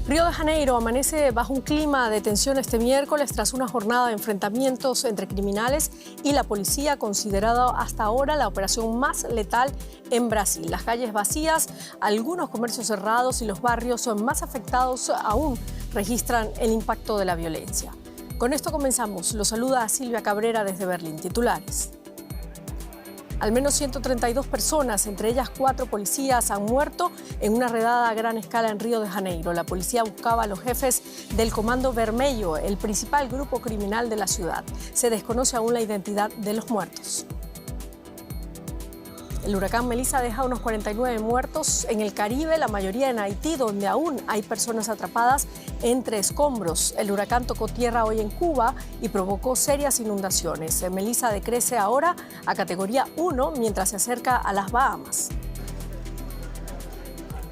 Río de Janeiro amanece bajo un clima de tensión este miércoles tras una jornada de enfrentamientos entre criminales y la policía, considerada hasta ahora la operación más letal en Brasil. Las calles vacías, algunos comercios cerrados y los barrios más afectados aún registran el impacto de la violencia. Con esto comenzamos. Los saluda Silvia Cabrera desde Berlín. Titulares. Al menos 132 personas, entre ellas 4 policías, han muerto en una redada a gran escala en Río de Janeiro. La policía buscaba a los jefes del Comando Vermelho, el principal grupo criminal de la ciudad. Se desconoce aún la identidad de los muertos. El huracán Melissa deja unos 49 muertos en el Caribe, la mayoría en Haití, donde aún hay personas atrapadas entre escombros. El huracán tocó tierra hoy en Cuba y provocó serias inundaciones. Melissa decrece ahora a categoría 1 mientras se acerca a las Bahamas.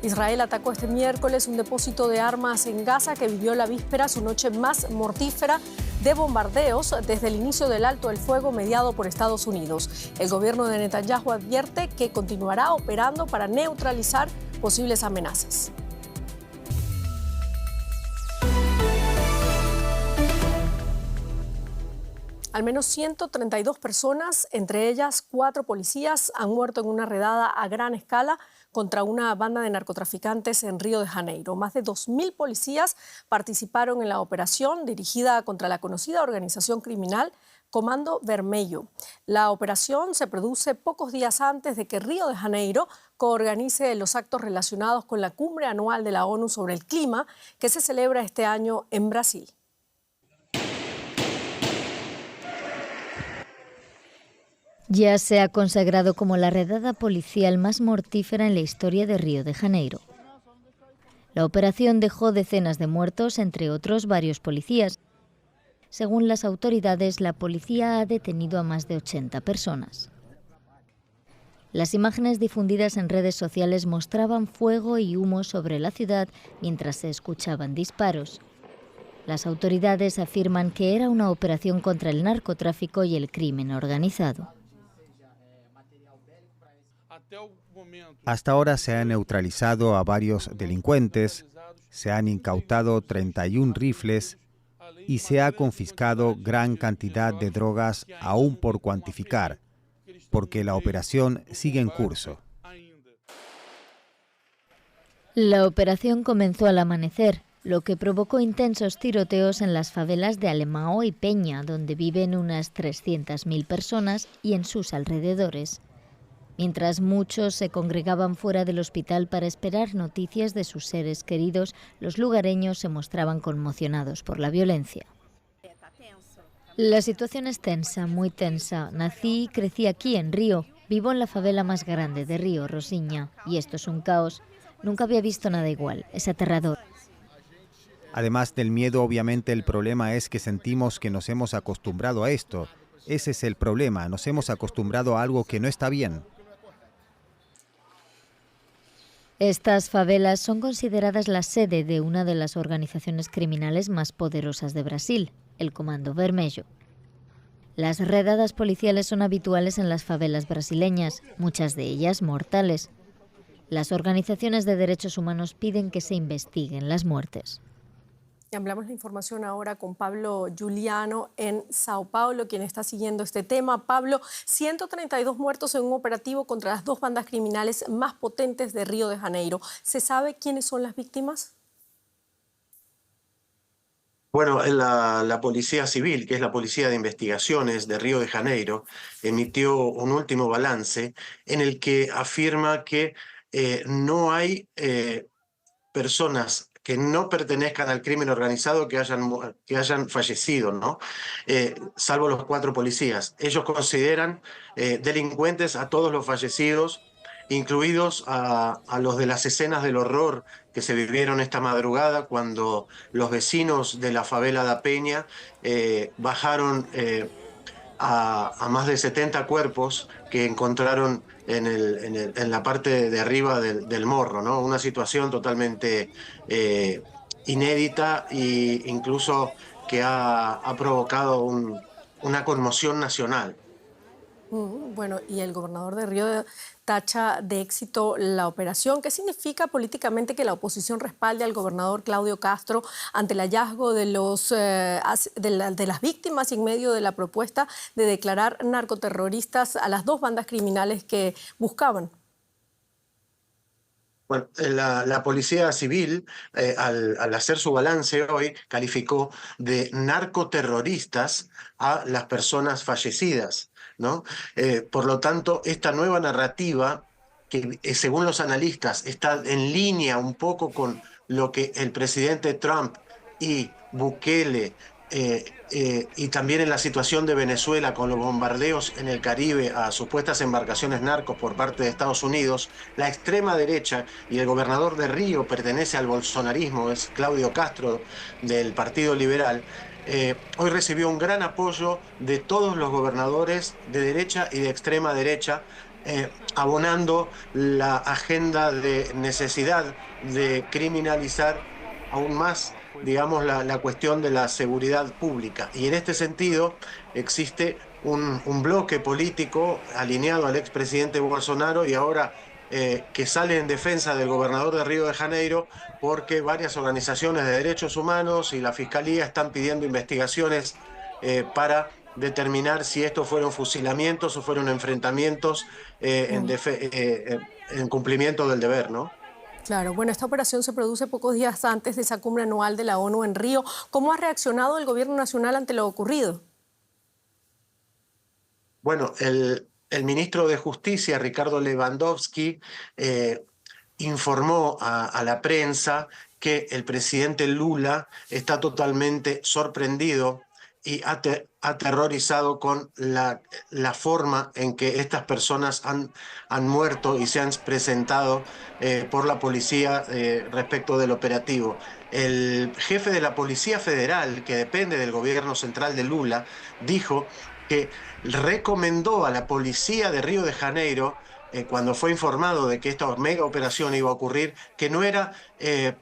Israel atacó este miércoles un depósito de armas en Gaza que vivió la víspera su noche más mortífera de bombardeos desde el inicio del alto el fuego mediado por Estados Unidos. El gobierno de Netanyahu advierte que continuará operando para neutralizar posibles amenazas. Al menos 132 personas, entre ellas 4 policías, han muerto en una redada a gran escala contra una banda de narcotraficantes en Río de Janeiro. Más de 2.000 policías participaron en la operación dirigida contra la conocida organización criminal Comando Vermelho. La operación se produce pocos días antes de que Río de Janeiro coorganice los actos relacionados con la cumbre anual de la ONU sobre el clima que se celebra este año en Brasil. Ya se ha consagrado como la redada policial más mortífera en la historia de Río de Janeiro. La operación dejó decenas de muertos, entre otros varios policías. Según las autoridades, la policía ha detenido a más de 80 personas. Las imágenes difundidas en redes sociales mostraban fuego y humo sobre la ciudad mientras se escuchaban disparos. Las autoridades afirman que era una operación contra el narcotráfico y el crimen organizado. Hasta ahora se han neutralizado a varios delincuentes, se han incautado 31 rifles y se ha confiscado gran cantidad de drogas aún por cuantificar, porque la operación sigue en curso. La operación comenzó al amanecer, lo que provocó intensos tiroteos en las favelas de Alemão y Peña, donde viven unas 300.000 personas y en sus alrededores. Mientras muchos se congregaban fuera del hospital para esperar noticias de sus seres queridos, los lugareños se mostraban conmocionados por la violencia. La situación es tensa, muy tensa. Nací y crecí aquí en Río. Vivo en la favela más grande de Río, Rosiña, y esto es un caos. Nunca había visto nada igual. Es aterrador. Además del miedo, obviamente el problema es que sentimos que nos hemos acostumbrado a esto. Ese es el problema, nos hemos acostumbrado a algo que no está bien. Estas favelas son consideradas la sede de una de las organizaciones criminales más poderosas de Brasil, el Comando Vermelho. Las redadas policiales son habituales en las favelas brasileñas, muchas de ellas mortales. Las organizaciones de derechos humanos piden que se investiguen las muertes. Y hablamos la información ahora con Pablo Juliano en Sao Paulo, quien está siguiendo este tema. Pablo, 132 muertos en un operativo contra las 2 bandas criminales más potentes de Río de Janeiro. ¿Se sabe quiénes son las víctimas? Bueno, la Policía Civil, que es la Policía de Investigaciones de Río de Janeiro, emitió un último balance en el que afirma que no hay personas que no pertenezcan al crimen organizado que hayan fallecido, ¿no? Salvo los 4 policías. Ellos consideran delincuentes a todos los fallecidos, incluidos a los de las escenas del horror que se vivieron esta madrugada cuando los vecinos de la favela da Peña bajaron a más de 70 cuerpos que encontraron en la parte de arriba del morro, ¿no? Una situación totalmente inédita e incluso que ha provocado una conmoción nacional. Bueno, y el gobernador de Río tacha de éxito la operación. ¿Qué significa políticamente que la oposición respalde al gobernador Claudio Castro ante el hallazgo de las víctimas y en medio de la propuesta de declarar narcoterroristas a las dos bandas criminales que buscaban? Bueno, la Policía Civil, al hacer su balance hoy, calificó de narcoterroristas a las personas fallecidas, ¿no? Por lo tanto, esta nueva narrativa, que según los analistas está en línea un poco con lo que el presidente Trump y Bukele y también en la situación de Venezuela con los bombardeos en el Caribe a supuestas embarcaciones narcos por parte de Estados Unidos, la extrema derecha y el gobernador de Río pertenece al bolsonarismo, es Claudio Castro del Partido Liberal. Hoy recibió un gran apoyo de todos los gobernadores de derecha y de extrema derecha, abonando la agenda de necesidad de criminalizar aún más, digamos, la cuestión de la seguridad pública. Y en este sentido existe un bloque político alineado al expresidente Bolsonaro y ahora que sale en defensa del gobernador de Río de Janeiro, porque varias organizaciones de derechos humanos y la Fiscalía están pidiendo investigaciones para determinar si estos fueron fusilamientos o fueron enfrentamientos en cumplimiento del deber, ¿no? Claro, bueno, esta operación se produce pocos días antes de esa cumbre anual de la ONU en Río. ¿Cómo ha reaccionado el gobierno nacional ante lo ocurrido? Bueno, el ministro de Justicia, Ricardo Lewandowski, informó a la prensa que el presidente Lula está totalmente sorprendido y aterrorizado con la forma en que estas personas han muerto y se han presentado por la policía respecto del operativo. El jefe de la Policía Federal, que depende del gobierno central de Lula, dijo que recomendó a la policía de Río de Janeiro, cuando fue informado de que esta mega operación iba a ocurrir, que no era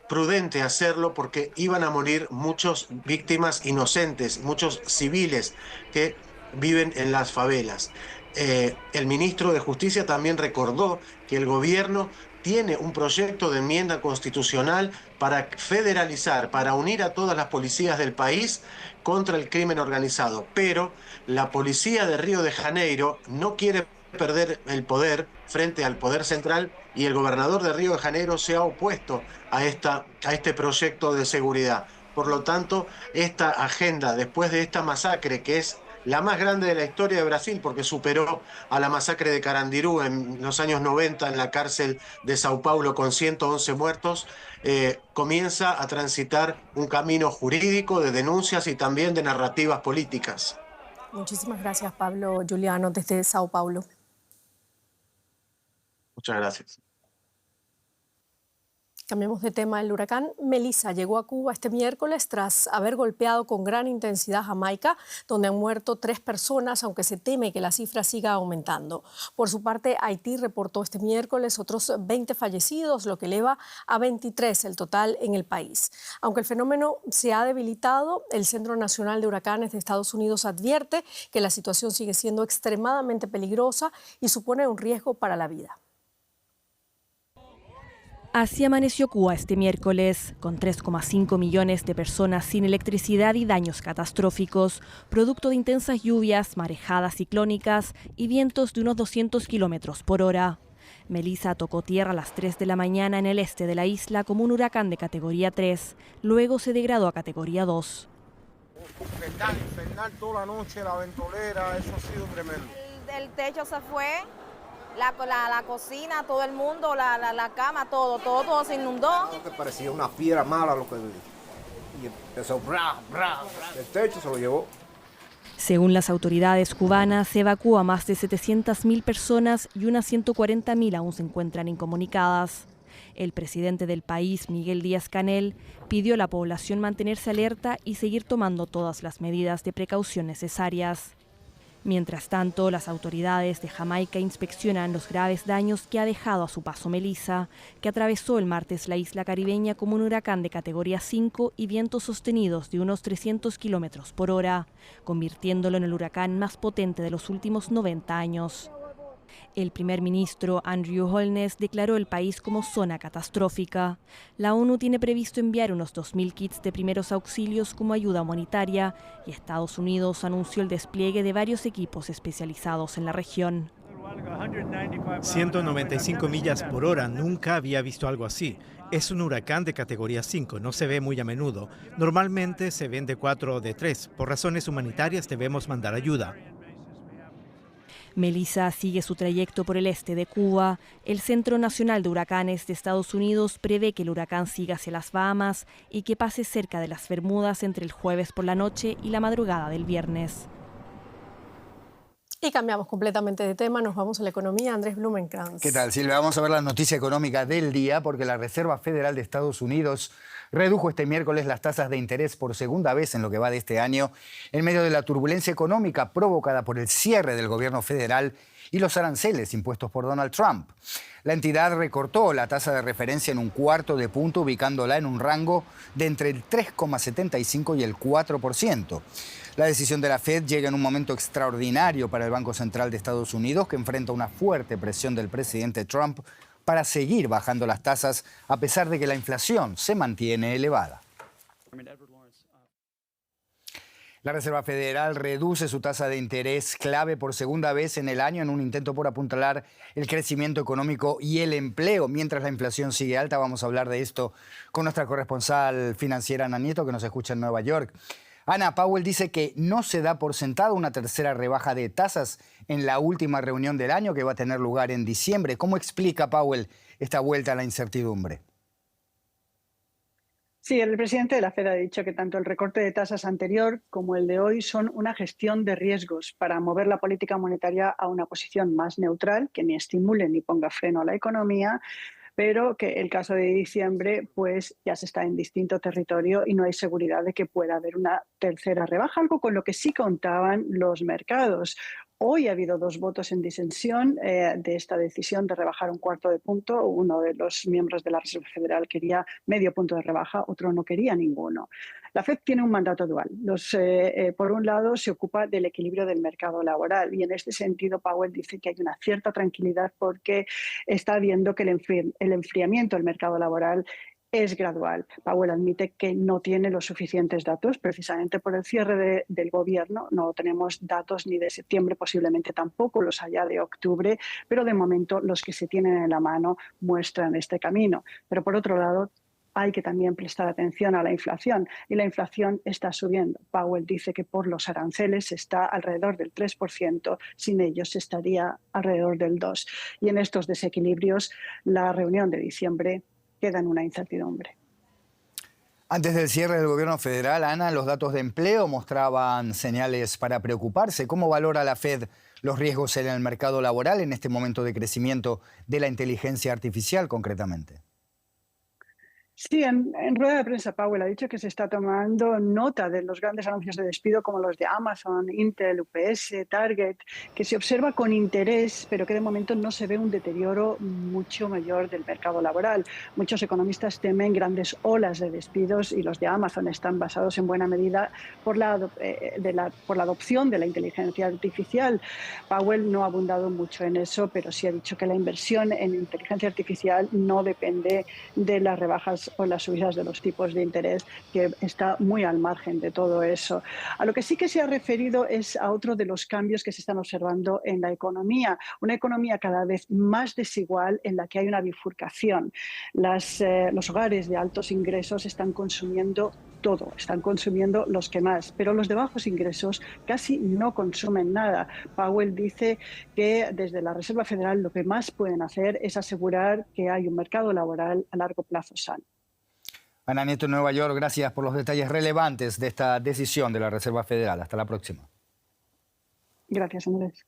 prudente hacerlo porque iban a morir muchas víctimas inocentes, muchos civiles que viven en las favelas. El ministro de Justicia también recordó que el gobierno tiene un proyecto de enmienda constitucional para federalizar, para unir a todas las policías del país contra el crimen organizado. Pero la policía de Río de Janeiro no quiere perder el poder frente al poder central y el gobernador de Río de Janeiro se ha opuesto a este proyecto de seguridad. Por lo tanto, esta agenda, después de esta masacre, que es la más grande de la historia de Brasil, porque superó a la masacre de Carandiru en los años 90 en la cárcel de Sao Paulo con 111 muertos, comienza a transitar un camino jurídico de denuncias y también de narrativas políticas. Muchísimas gracias, Pablo Juliano, desde Sao Paulo. Muchas gracias. Cambiemos de tema. El huracán Melissa llegó a Cuba este miércoles tras haber golpeado con gran intensidad Jamaica, donde han muerto 3 personas, aunque se teme que la cifra siga aumentando. Por su parte, Haití reportó este miércoles otros 20 fallecidos, lo que eleva a 23 el total en el país. Aunque el fenómeno se ha debilitado, el Centro Nacional de Huracanes de Estados Unidos advierte que la situación sigue siendo extremadamente peligrosa y supone un riesgo para la vida. Así amaneció Cuba este miércoles, con 3,5 millones de personas sin electricidad y daños catastróficos, producto de intensas lluvias, marejadas ciclónicas y vientos de unos 200 kilómetros por hora. Melissa tocó tierra a las 3 de la mañana en el este de la isla como un huracán de categoría 3, luego se degradó a categoría 2. Infernal toda la noche, la ventolera, eso ha sido tremendo. El techo se fue. La cocina, todo el mundo, la cama, todo se inundó. Que parecía una piedra mala lo que y empezó el techo se lo llevó. Según las autoridades cubanas, se evacúa a más de 700.000 personas y unas 140.000 aún se encuentran incomunicadas. El presidente del país, Miguel Díaz-Canel, pidió a la población mantenerse alerta y seguir tomando todas las medidas de precaución necesarias. Mientras tanto, las autoridades de Jamaica inspeccionan los graves daños que ha dejado a su paso Melissa, que atravesó el martes la isla caribeña como un huracán de categoría 5 y vientos sostenidos de unos 300 kilómetros por hora, convirtiéndolo en el huracán más potente de los últimos 90 años. El primer ministro Andrew Holness declaró el país como zona catastrófica. La ONU tiene previsto enviar unos 2.000 kits de primeros auxilios como ayuda humanitaria y Estados Unidos anunció el despliegue de varios equipos especializados en la región. 195 millas por hora, nunca había visto algo así. Es un huracán de categoría 5, no se ve muy a menudo. Normalmente se ven de 4 o de 3. Por razones humanitarias debemos mandar ayuda. Melissa sigue su trayecto por el este de Cuba. El Centro Nacional de Huracanes de Estados Unidos prevé que el huracán siga hacia las Bahamas y que pase cerca de las Bermudas entre el jueves por la noche y la madrugada del viernes. Y cambiamos completamente de tema, nos vamos a la economía. Andrés Blumenkrantz. ¿Qué tal, Silvia? Vamos a ver la noticia económica del día porque la Reserva Federal de Estados Unidos redujo este miércoles las tasas de interés por segunda vez en lo que va de este año, en medio de la turbulencia económica provocada por el cierre del gobierno federal y los aranceles impuestos por Donald Trump. La entidad recortó la tasa de referencia en un cuarto de punto, ubicándola en un rango de entre el 3,75 y el 4%. La decisión de la Fed llega en un momento extraordinario para el Banco Central de Estados Unidos, que enfrenta una fuerte presión del presidente Trump para seguir bajando las tasas a pesar de que la inflación se mantiene elevada. La Reserva Federal reduce su tasa de interés clave por segunda vez en el año en un intento por apuntalar el crecimiento económico y el empleo. Mientras la inflación sigue alta, vamos a hablar de esto con nuestra corresponsal financiera Ana Nieto, que nos escucha en Nueva York. Ana, Powell dice que no se da por sentado una tercera rebaja de tasas en la última reunión del año que va a tener lugar en diciembre. ¿Cómo explica Powell esta vuelta a la incertidumbre? Sí, el presidente de la Fed ha dicho que tanto el recorte de tasas anterior como el de hoy son una gestión de riesgos para mover la política monetaria a una posición más neutral, que ni estimule ni ponga freno a la economía, pero que el caso de diciembre pues ya se está en distinto territorio y no hay seguridad de que pueda haber una tercera rebaja, algo con lo que sí contaban los mercados. Hoy ha habido 2 votos en disensión de esta decisión de rebajar un cuarto de punto. Uno de los miembros de la Reserva Federal quería medio punto de rebaja, otro no quería ninguno. La FED tiene un mandato dual. Por un lado, se ocupa del equilibrio del mercado laboral y en este sentido Powell dice que hay una cierta tranquilidad porque está viendo que el enfriamiento del mercado laboral es gradual. Powell admite que no tiene los suficientes datos, precisamente por el cierre del gobierno. No tenemos datos ni de septiembre, posiblemente tampoco los haya de octubre, pero de momento los que se tienen en la mano muestran este camino. Pero por otro lado, hay que también prestar atención a la inflación y la inflación está subiendo. Powell dice que por los aranceles está alrededor del 3%, sin ellos estaría alrededor del 2%. Y en estos desequilibrios, la reunión de diciembre queda en una incertidumbre. Antes del cierre del gobierno federal, Ana, los datos de empleo mostraban señales para preocuparse. ¿Cómo valora la Fed los riesgos en el mercado laboral en este momento de crecimiento de la inteligencia artificial concretamente? Sí, en rueda de prensa Powell ha dicho que se está tomando nota de los grandes anuncios de despido como los de Amazon, Intel, UPS, Target, que se observa con interés, pero que de momento no se ve un deterioro mucho mayor del mercado laboral. Muchos economistas temen grandes olas de despidos y los de Amazon están basados en buena medida por la adopción de la inteligencia artificial. Powell no ha abundado mucho en eso, pero sí ha dicho que la inversión en inteligencia artificial no depende de las rebajas o las subidas de los tipos de interés, que está muy al margen de todo eso. A lo que sí que se ha referido es a otro de los cambios que se están observando en la economía, una economía cada vez más desigual en la que hay una bifurcación. Los hogares de altos ingresos están consumiendo todo, están consumiendo los que más, pero los de bajos ingresos casi no consumen nada. Powell dice que desde la Reserva Federal lo que más pueden hacer es asegurar que hay un mercado laboral a largo plazo sano. Ana Nieto en Nueva York, gracias por los detalles relevantes de esta decisión de la Reserva Federal. Hasta la próxima. Gracias, Andrés.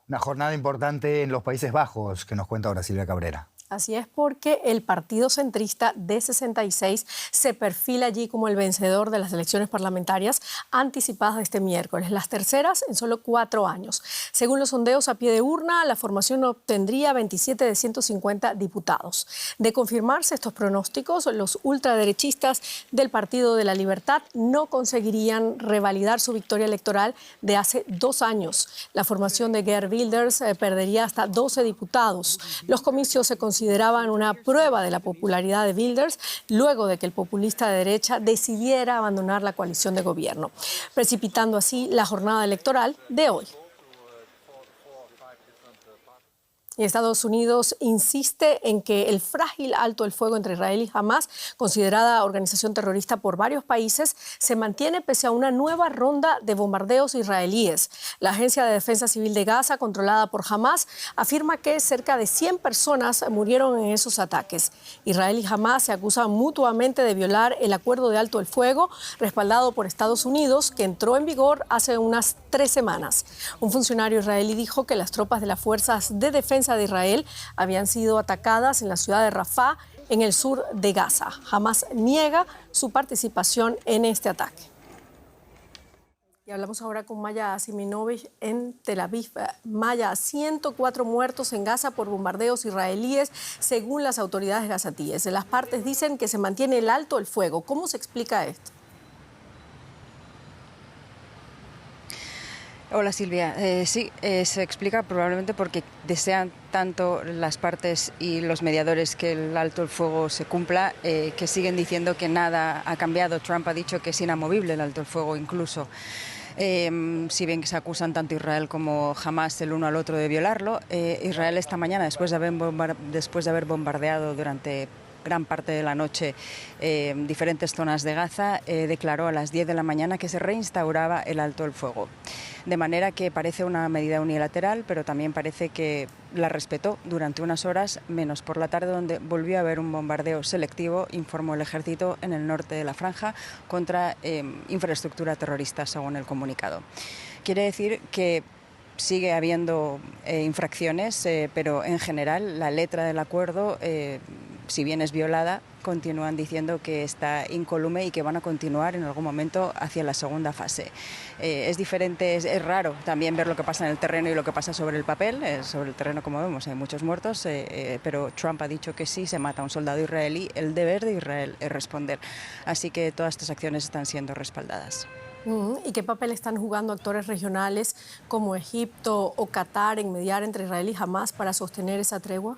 Una jornada importante en los Países Bajos, que nos cuenta ahora Silvia Cabrera. Así es, porque el partido centrista D66 se perfila allí como el vencedor de las elecciones parlamentarias anticipadas de este miércoles, las terceras en solo 4 años. Según los sondeos a pie de urna, la formación obtendría 27 de 150 diputados. De confirmarse estos pronósticos, los ultraderechistas del Partido de la Libertad no conseguirían revalidar su victoria electoral de hace 2 años. La formación de Geert Wilders perdería hasta 12 diputados. Los comicios se consideraban una prueba de la popularidad de Wilders luego de que el populista de derecha decidiera abandonar la coalición de gobierno, precipitando así la jornada electoral de hoy. Y Estados Unidos insiste en que el frágil alto el fuego entre Israel y Hamás, considerada organización terrorista por varios países, se mantiene pese a una nueva ronda de bombardeos israelíes. La Agencia de Defensa Civil de Gaza, controlada por Hamás, afirma que cerca de 100 personas murieron en esos ataques. Israel y Hamás se acusan mutuamente de violar el acuerdo de alto el fuego, respaldado por Estados Unidos, que entró en vigor hace unas 3 semanas. Un funcionario israelí dijo que las tropas de las fuerzas de defensa de Israel habían sido atacadas en la ciudad de Rafah, en el sur de Gaza. Hamás niega su participación en este ataque. Y hablamos ahora con Maya Siminovich en Tel Aviv. Maya, 104 muertos en Gaza por bombardeos israelíes, según las autoridades gazatíes. Las partes dicen que se mantiene el alto el fuego. ¿Cómo se explica esto? Hola Silvia, sí, se explica probablemente porque desean tanto las partes y los mediadores que el alto el fuego se cumpla, que siguen diciendo que nada ha cambiado. Trump ha dicho que es inamovible el alto el fuego incluso. Si bien que se acusan tanto Israel como Hamás el uno al otro de violarlo, Israel esta mañana, después de haber bombardeado durante gran parte de la noche diferentes zonas de Gaza, declaró a las 10 de la mañana que se reinstauraba el alto el fuego. De manera que parece una medida unilateral, pero también parece que la respetó durante unas horas, menos por la tarde, donde volvió a haber un bombardeo selectivo, informó el ejército, en el norte de la franja, contra infraestructura terrorista, según el comunicado. Quiere decir que sigue habiendo infracciones, pero en general la letra del acuerdo, si bien es violada, continúan diciendo que está incólume y que van a continuar en algún momento hacia la segunda fase. Es diferente, es raro también ver lo que pasa en el terreno y lo que pasa sobre el papel. Sobre el terreno, como vemos, hay muchos muertos, pero Trump ha dicho que si se mata a un soldado israelí, el deber de Israel es responder. Así que todas estas acciones están siendo respaldadas. ¿Y qué papel están jugando actores regionales como Egipto o Qatar en mediar entre Israel y Hamás para sostener esa tregua?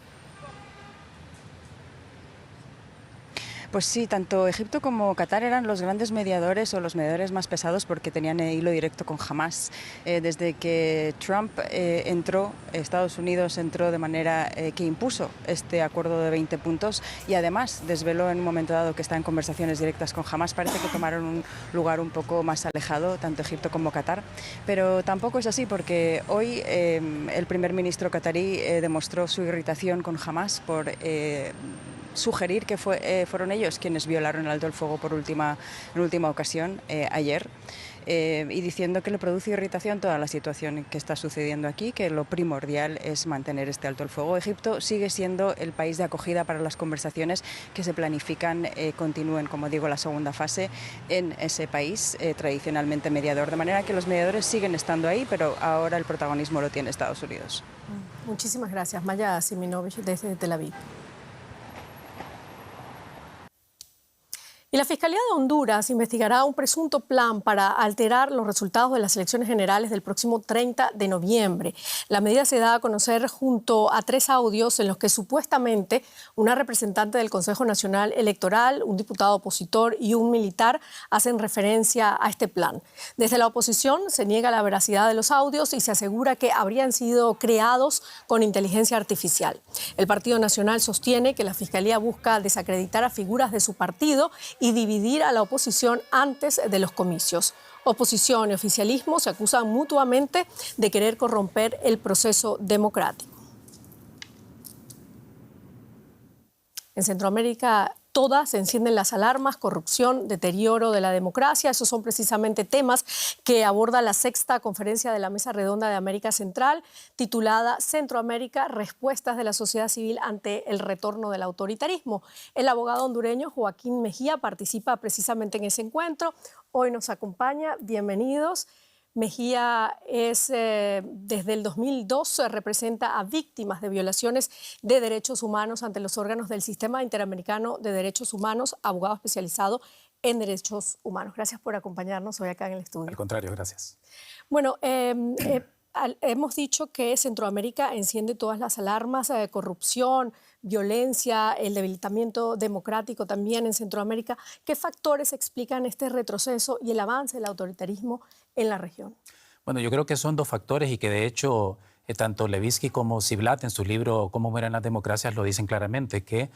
Pues sí, tanto Egipto como Qatar eran los grandes mediadores o los mediadores más pesados porque tenían hilo directo con Hamás. Desde que Trump entró, Estados Unidos entró de manera que impuso este acuerdo de 20 puntos y además desveló en un momento dado que está en conversaciones directas con Hamás. Parece que tomaron un lugar un poco más alejado, tanto Egipto como Qatar. Pero tampoco es así porque hoy el primer ministro qatarí demostró su irritación con Hamás por sugerir que fueron ellos quienes violaron el alto el fuego en última ocasión ayer, y diciendo que le produce irritación toda la situación que está sucediendo aquí, que lo primordial es mantener este alto el fuego. Egipto sigue siendo el país de acogida para las conversaciones que se planifican continúen, como digo, la segunda fase en ese país, tradicionalmente mediador, de manera que los mediadores siguen estando ahí, pero ahora el protagonismo lo tiene Estados Unidos. Muchísimas gracias, Maya Siminovich, desde Tel Aviv. Y la Fiscalía de Honduras investigará un presunto plan para alterar los resultados de las elecciones generales del próximo 30 de noviembre. La medida se da a conocer junto a 3 audios en los que supuestamente una representante del Consejo Nacional Electoral, un diputado opositor y un militar hacen referencia a este plan. Desde la oposición se niega la veracidad de los audios y se asegura que habrían sido creados con inteligencia artificial. El Partido Nacional sostiene que la Fiscalía busca desacreditar a figuras de su partido y dividir a la oposición antes de los comicios. Oposición y oficialismo se acusan mutuamente de querer corromper el proceso democrático. En Centroamérica, todas encienden las alarmas: corrupción, deterioro de la democracia. Esos son precisamente temas que aborda la 6ª conferencia de la Mesa Redonda de América Central, titulada Centroamérica, respuestas de la sociedad civil ante el retorno del autoritarismo. El abogado hondureño Joaquín Mejía participa precisamente en ese encuentro. Hoy nos acompaña. Bienvenidos. Mejía es, desde el 2002 representa a víctimas de violaciones de derechos humanos ante los órganos del Sistema Interamericano de Derechos Humanos, abogado especializado en derechos humanos. Gracias por acompañarnos hoy acá en el estudio. Al contrario, gracias. Bueno, hemos dicho que Centroamérica enciende todas las alarmas: corrupción, violencia, el debilitamiento democrático también en Centroamérica. ¿Qué factores explican este retroceso y el avance del autoritarismo en la región? Bueno, yo creo que son dos factores y que de hecho tanto Levitsky como Ziblatt en su libro Cómo mueren las democracias lo dicen claramente, que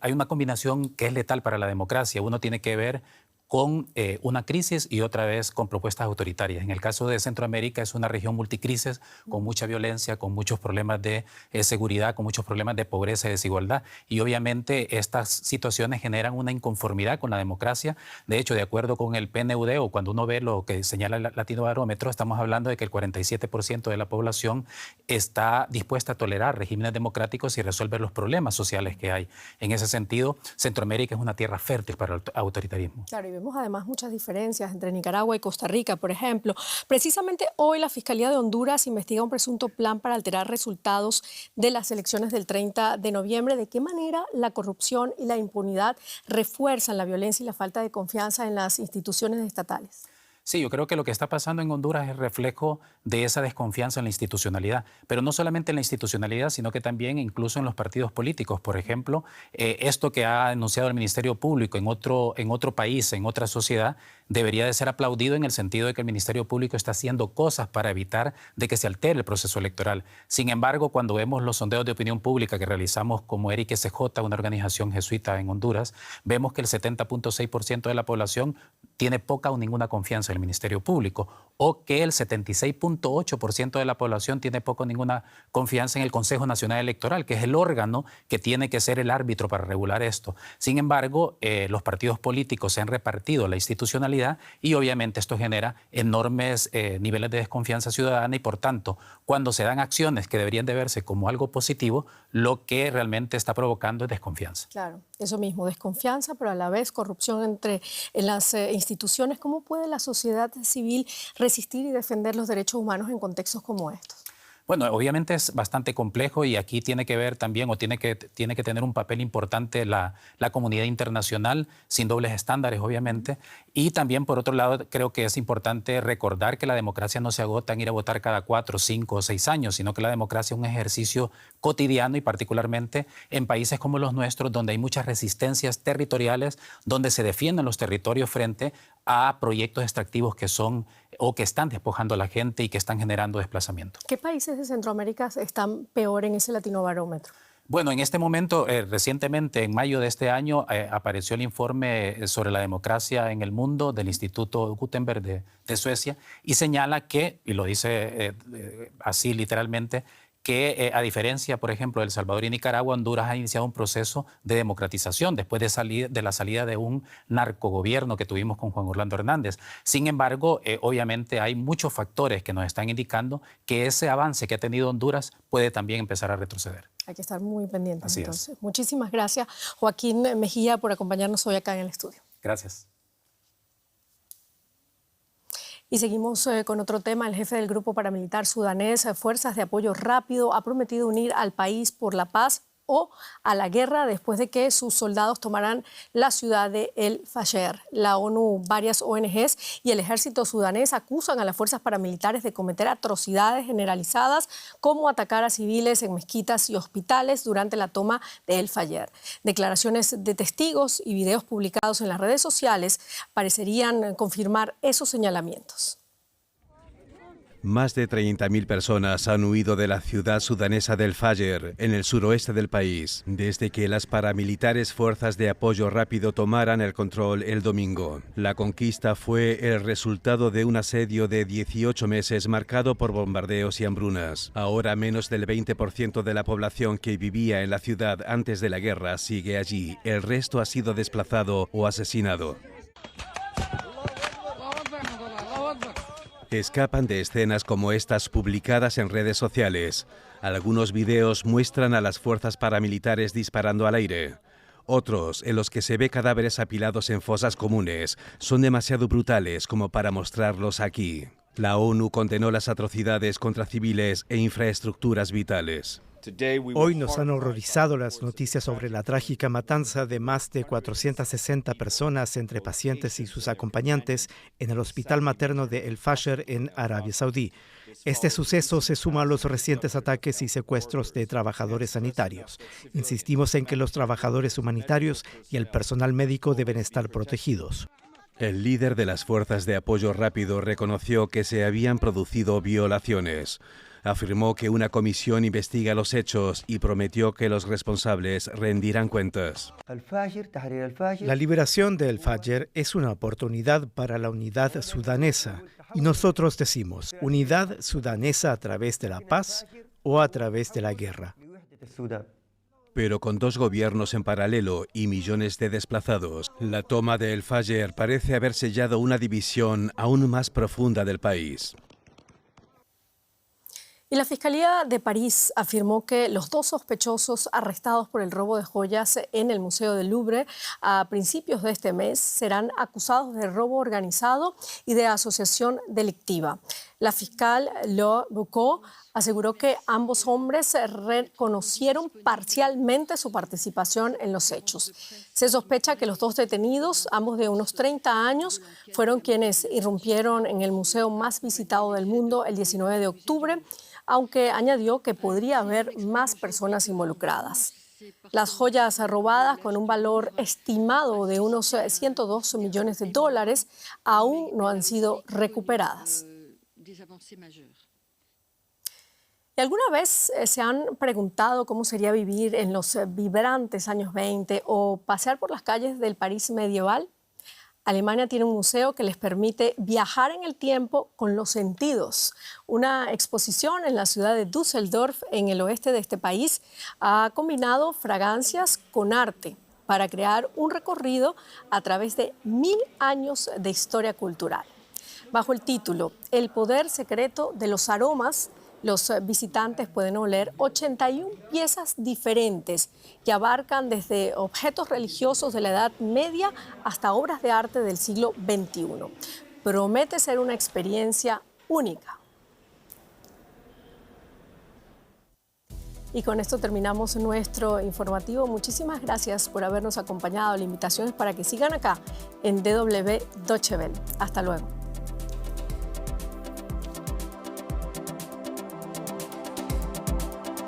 hay una combinación que es letal para la democracia. Uno tiene que ver con una crisis y otra vez con propuestas autoritarias. En el caso de Centroamérica es una región multicrisis, con mucha violencia, con muchos problemas de seguridad, con muchos problemas de pobreza y desigualdad. Y obviamente estas situaciones generan una inconformidad con la democracia. De hecho, de acuerdo con el PNUD, o cuando uno ve lo que señala el Latinobarómetro, estamos hablando de que el 47% de la población está dispuesta a tolerar regímenes democráticos y resolver los problemas sociales que hay. En ese sentido, Centroamérica es una tierra fértil para el autoritarismo. Claro, y vemos además muchas diferencias entre Nicaragua y Costa Rica, por ejemplo. Precisamente hoy la Fiscalía de Honduras investiga un presunto plan para alterar resultados de las elecciones del 30 de noviembre. ¿De qué manera la corrupción y la impunidad refuerzan la violencia y la falta de confianza en las instituciones estatales? Sí, yo creo que lo que está pasando en Honduras es reflejo de esa desconfianza en la institucionalidad, pero no solamente en la institucionalidad, sino que también incluso en los partidos políticos. Por ejemplo, esto que ha anunciado el Ministerio Público en otro país, en otra sociedad, debería de ser aplaudido en el sentido de que el Ministerio Público está haciendo cosas para evitar de que se altere el proceso electoral. Sin embargo, cuando vemos los sondeos de opinión pública que realizamos como Eric SJ, una organización jesuita en Honduras, vemos que el 70.6% de la población tiene poca o ninguna confianza en el Ministerio Público, o que el 76.8% de la población tiene poco o ninguna confianza en el Consejo Nacional Electoral, que es el órgano que tiene que ser el árbitro para regular esto. Sin embargo, los partidos políticos se han repartido la institucionalidad y obviamente esto genera enormes niveles de desconfianza ciudadana y por tanto, cuando se dan acciones que deberían de verse como algo positivo, lo que realmente está provocando es desconfianza. Claro, eso mismo, desconfianza, pero a la vez corrupción en las instituciones. ¿Cómo puede la sociedad civil resistir y defender los derechos humanos en contextos como estos? Bueno, obviamente es bastante complejo y aquí tiene que ver también o tiene que tener un papel importante la comunidad internacional, sin dobles estándares, obviamente. Y también, por otro lado, creo que es importante recordar que la democracia no se agota en ir a votar cada 4, 5 o 6 años, sino que la democracia es un ejercicio cotidiano y particularmente en países como los nuestros, donde hay muchas resistencias territoriales, donde se defienden los territorios frente a proyectos extractivos que son o que están despojando a la gente y que están generando desplazamiento. ¿Qué países de Centroamérica están peor en ese Latinobarómetro? Bueno, en este momento, recientemente, en mayo de este año, apareció el informe sobre la democracia en el mundo del Instituto Gutenberg de Suecia y señala que, y lo dice así literalmente, que a diferencia, por ejemplo, de El Salvador y Nicaragua, Honduras ha iniciado un proceso de democratización después de la salida de un narcogobierno que tuvimos con Juan Orlando Hernández. Sin embargo, obviamente hay muchos factores que nos están indicando que ese avance que ha tenido Honduras puede también empezar a retroceder. Hay que estar muy pendientes. Así entonces. es. Muchísimas gracias, Joaquín Mejía, por acompañarnos hoy acá en el estudio. Gracias. Y seguimos con otro tema. El jefe del grupo paramilitar sudanés, Fuerzas de Apoyo Rápido, ha prometido unir al país por la paz o a la guerra después de que sus soldados tomaran la ciudad de El Fasher. La ONU, varias ONGs y el ejército sudanés acusan a las fuerzas paramilitares de cometer atrocidades generalizadas como atacar a civiles en mezquitas y hospitales durante la toma de El Fasher. Declaraciones de testigos y videos publicados en las redes sociales parecerían confirmar esos señalamientos. Más de 30.000 personas han huido de la ciudad sudanesa del Fajer, en el suroeste del país, desde que las paramilitares fuerzas de apoyo rápido tomaran el control el domingo. La conquista fue el resultado de un asedio de 18 meses marcado por bombardeos y hambrunas. Ahora menos del 20% de la población que vivía en la ciudad antes de la guerra sigue allí. El resto ha sido desplazado o asesinado. Escapan de escenas como estas publicadas en redes sociales. Algunos videos muestran a las fuerzas paramilitares disparando al aire. Otros, en los que se ve cadáveres apilados en fosas comunes, son demasiado brutales como para mostrarlos aquí. La ONU condenó las atrocidades contra civiles e infraestructuras vitales. Hoy nos han horrorizado las noticias sobre la trágica matanza de más de 460 personas entre pacientes y sus acompañantes en el hospital materno de El Fajer en Arabia Saudí. Este suceso se suma a los recientes ataques y secuestros de trabajadores sanitarios. Insistimos en que los trabajadores humanitarios y el personal médico deben estar protegidos. El líder de las fuerzas de apoyo rápido reconoció que se habían producido violaciones. Afirmó que una comisión investiga los hechos y prometió que los responsables rendirán cuentas. La liberación de El Fajer es una oportunidad para la unidad sudanesa. Y nosotros decimos, unidad sudanesa a través de la paz o a través de la guerra. Pero con dos gobiernos en paralelo y millones de desplazados, la toma de El Fajer parece haber sellado una división aún más profunda del país. Y la Fiscalía de París afirmó que los dos sospechosos arrestados por el robo de joyas en el Museo del Louvre a principios de este mes serán acusados de robo organizado y de asociación delictiva. La fiscal Laure Boucaud aseguró que ambos hombres reconocieron parcialmente su participación en los hechos. Se sospecha que los dos detenidos, ambos de unos 30 años, fueron quienes irrumpieron en el museo más visitado del mundo el 19 de octubre, aunque añadió que podría haber más personas involucradas. Las joyas robadas, con un valor estimado de unos 102 millones de dólares, aún no han sido recuperadas. ¿Y alguna vez se han preguntado cómo sería vivir en los vibrantes años 20 o pasear por las calles del París medieval? Alemania tiene un museo que les permite viajar en el tiempo con los sentidos. Una exposición en la ciudad de Düsseldorf, en el oeste de este país, ha combinado fragancias con arte para crear un recorrido a través de 1000 años de historia cultural. Bajo el título El poder secreto de los aromas, los visitantes pueden oler 81 piezas diferentes que abarcan desde objetos religiosos de la Edad Media hasta obras de arte del siglo XXI. Promete ser una experiencia única. Y con esto terminamos nuestro informativo. Muchísimas gracias por habernos acompañado. La invitación es para que sigan acá en DW Deutsche Welle. Hasta luego.